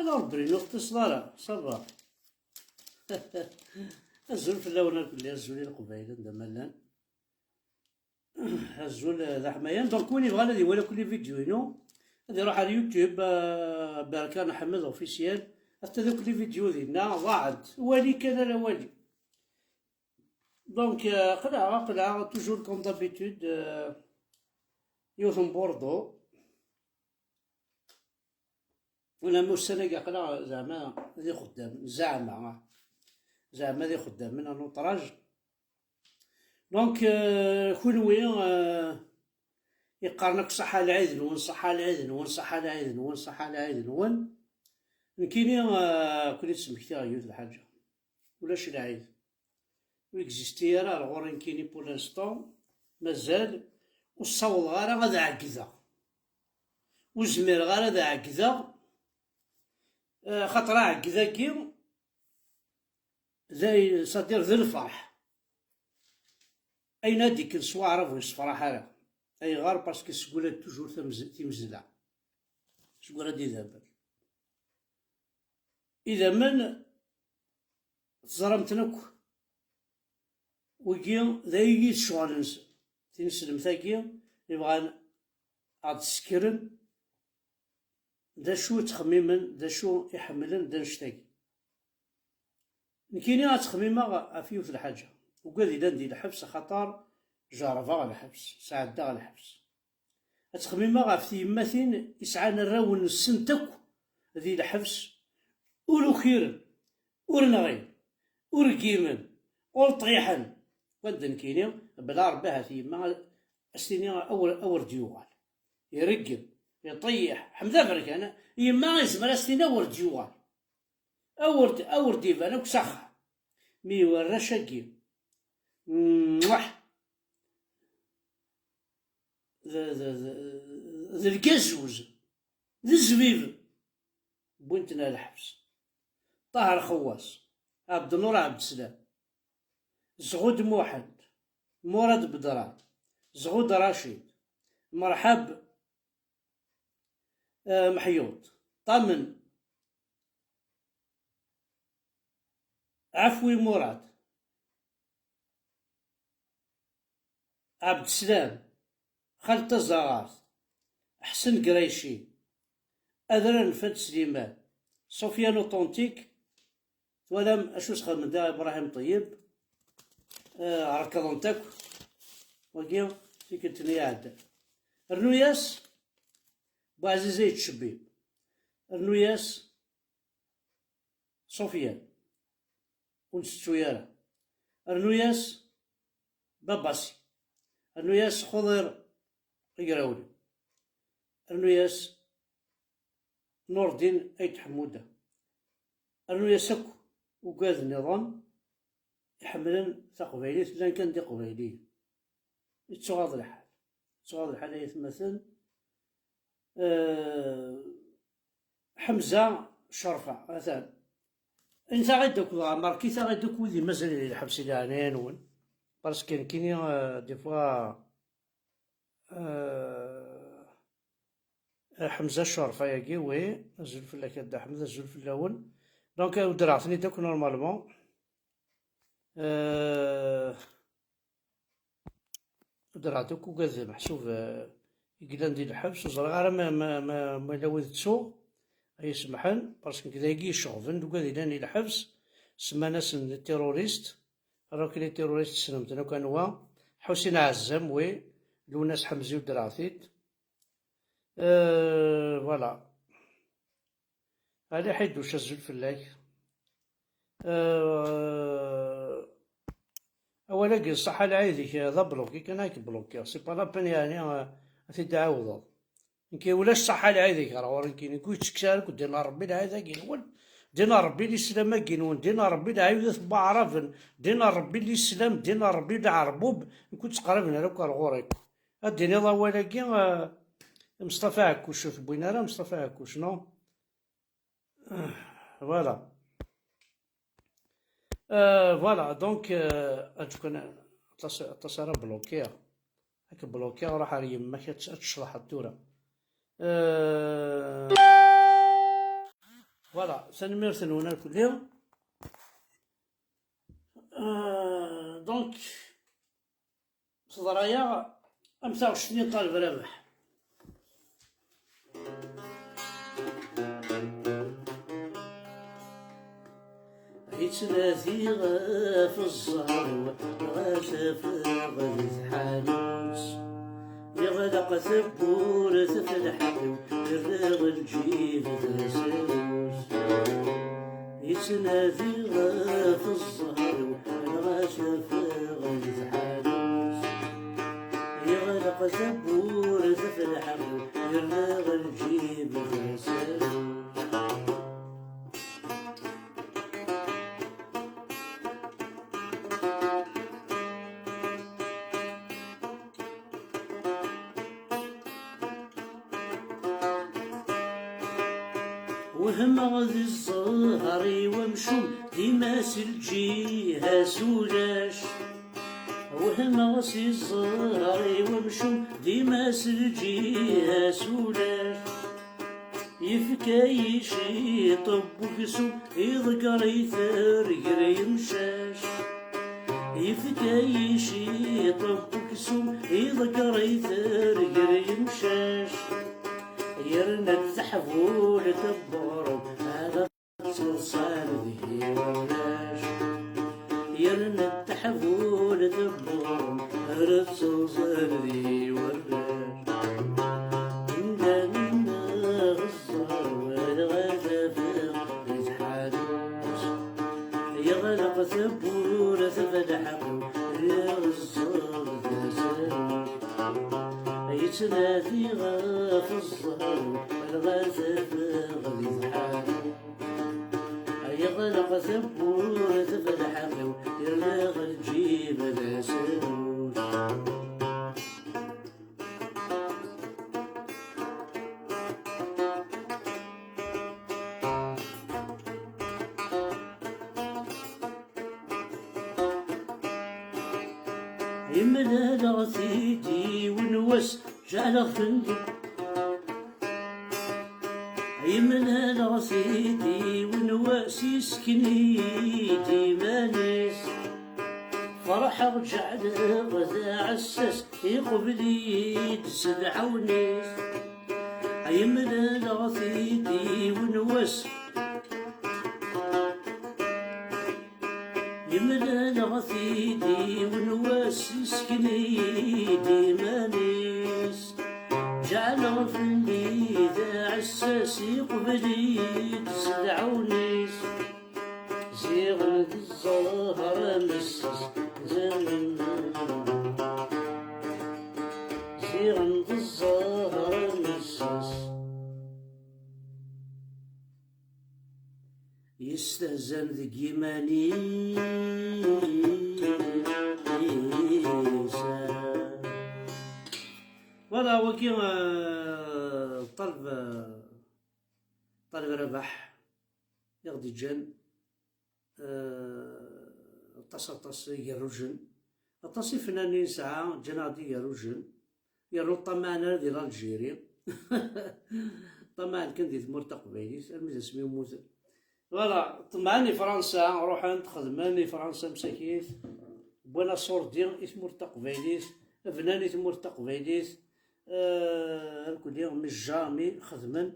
الو برينو اختصار صباح. الزول في الاول كلي الزول القبائل عندما مالان الزول ذا حمايان. دونك وين يبغى هذا ولا كل فيديو غادي يروح على اليوتيوب بركان حمد اوفيسيال حتى ذوك لي فيديو ديالنا ضاعت والي كان لا والي. دونك قلعة توجور كوم دابيتود يوثن بوردو ولا موسى كاع قلعة زعما ذي خدام زعما ذي خدام من نوطراج. دونك كلوي يقارنك صحة العيد نون صحة العيد نون صحة العيد نون صحة العيد نون نكيني كوني تسمكتي غيوث الحاجة ولاش العيد ويكزيستي راه الغورين كيني بور لانستون مازال والصوت غير غادا عكذا وزمير غير غادا عكذا خاطر عكذا كي زي صدير ذي الفرح أين هاديك الصوارف ويصفرح هذا أي غار باسكو سكولا توجور تمزلع سكولا دي دابا إذا من تزرمتنك وكي ذايجي الشغل تنسلم ثاكي يبغى عاد تسكرن دا شو تخميمن دا شو يحملن دا نشتاكي نكيني غتخميمة في الحاجة وقال إذا ندير الحبس خطر جارفة على الحبس ساعدة على الحبس أتخميمة غاف يماثين يسعان الراون السنتك ذي الحبس ولو خيرا ورنغي ورقيمن ورطيحن ودن كيني بلا ربها في ما استني أور ديوغال يرقم يطيح حمدا فرك أنا يما يزمر استني أور ديوغال أور ديفان وكسخ مي ورا شاكي موح ذا الكازوز ذا الزبيب بوينتنا الحبس طاهر خواص عبد النور عبد السلام زغود موحد مراد بدران زغود رشيد مرحب محيوط طمن عفوي مراد عبد السلام خالد الزغار حسن قريشي أذرن فد سليمان سفيان طونتيك ولم أشو سخر من دا إبراهيم طيب ركضنتك وكيو في كنتني عاد النوياس بوعزيزي تشبيب النوياس سفيان ونستويارة النوياس باباسي النوياس خضر قراولي النوياس نور الدين أيت حمودة النوياس أكو وقاد النظام يحملن تقبيلية لان كان دي قبيلية يتغاض الحال يتمثل حمزة شرفة مثلا انت غيدوك عمر كي غيدوك ودي مازال الحبس اللي عنين باسكو كاينين دي فوا حمزة الشرفة ياكي وي الزلفلة كدا حمزة الزلفلة ون دونك ودرعتني دوك نورمالمون درعتك وكذا محسوب يقدر ندير الحبس وزرا غير ما لوث تسوق يسمحن باسكو كذا يجي شغفن وكذا يداني الحبس سما ناس التيروريست راك لي تيروريست سلمت انا كان هو حسين عزام وي لوناس حمزي ودرعتيت فوالا هذا حيدو شزل فلاك اولا كي الصحة العيدك هذا بلوكي كان هاك بلوكي سي با لابان يعني في تعاوض كي ولاش الصحة العيدك راه كاين كوي تكسالك ودينا ربي العيد كينون دينا ربي الاسلام كينون دينا ربي العيوذ بعرفن دينا ربي الاسلام دينا ربي العربوب كنت تقربنا لك الغوريك الدنيا ضوالا كي مصطفى عكوش شوف بوينا راه مصطفى عكوش نو فوالا فوالا دونك كان تصرا بلوكيا هاك بلوكيا راح يماك تشرح الدورة فوالا سنميرت هنا الكل يوم. دونك صدرايا 25 طالب رابح. يتنادي في الزهر وغاتفاغ الحانوت، يغلق ثبورة في الحلو يرغ الجيب تسوس. يتنادي في الزهر وغاتفاغ الحانوت، يغلق ثبورة في الحلو يرغ الجيب تسوس. وهم غادي الزهري ومشو ديماس الجيها سولاش، وهم غادي الزهري ومشو ديماس الجيها سولاش. يفكاي شي طب وكسو يضقر يثرقر يمشاش، يفكاي شي طب وكسو يضقر يثرقر يمشاش. يرنا تحفول تبورو هذا تصال ذي ولاش، يرنا تحفول تبورو هذا تصال ذي ولاش. عندنا غصر والغدا فاق يتحادوش، يغلق ثبورة فالحقو يغصر تسالوش. يتنادي في الزهر والغاتفاغ يتحادو، يغلق ثبورة في الحقو يرغ الجيب تسالوش. يملا غثيتي ونوس جعل فندق، يملا غثيتي ونواس يسكنيتي مانيس. فرح رجع غدا عساس يقبل يتسدع ونيس. يملا غثيتي ونواس، يملا غثيتي ونواس يسكنيتي مانيس. جعل في اللي ذا عساس يقبل يتسدع ونيس. زيغن الزهر مسس زمن، زيغن الزهر مسس. يستهزن ذي يماني ولا وكي طالب ربح يغدي جن طاس يروجن الطاسي فنانين ساعة جنادي يروجن يرو الطمانة ديال الجيري. طمان كان دي ثمور تقبيليس الميزة سميو موت. فوالا طمعني فرنسا روح تخدماني فرنسا مساكيت بوانا صوردي اسمور تقبيليس فناني ثمور تقبيليس. الكل يوم مش جامي خدمن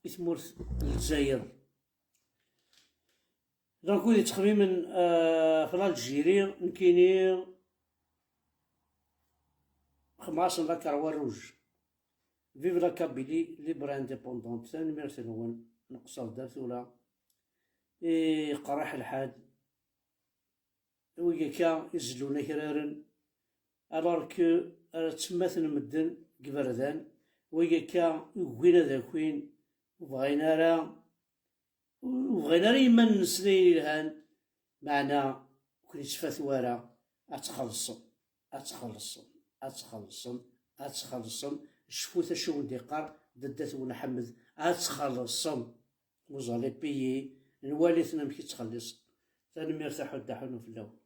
اسمور الجزائر. دونك ولي تقريبا في الجيري نكيني خماس ذكر وروج فيف لا كابيلي ليبر انديبوندونت. ثاني ميرسي نون نقصر دارت ولا قراح الحاد ويا كا يزلونا كرارن الوغ كو تسماثن مدن كبردان ويا كا وين ذاكوين وبغينا راه يمن نسنين الهان معنا كل يتفات ورا اتخلصم شفوت شو ديقار ددات ونحمد اتخلصم وزالي بيي نواليثنا مكي تخلص ثاني مرتاحو داحونو في اللون.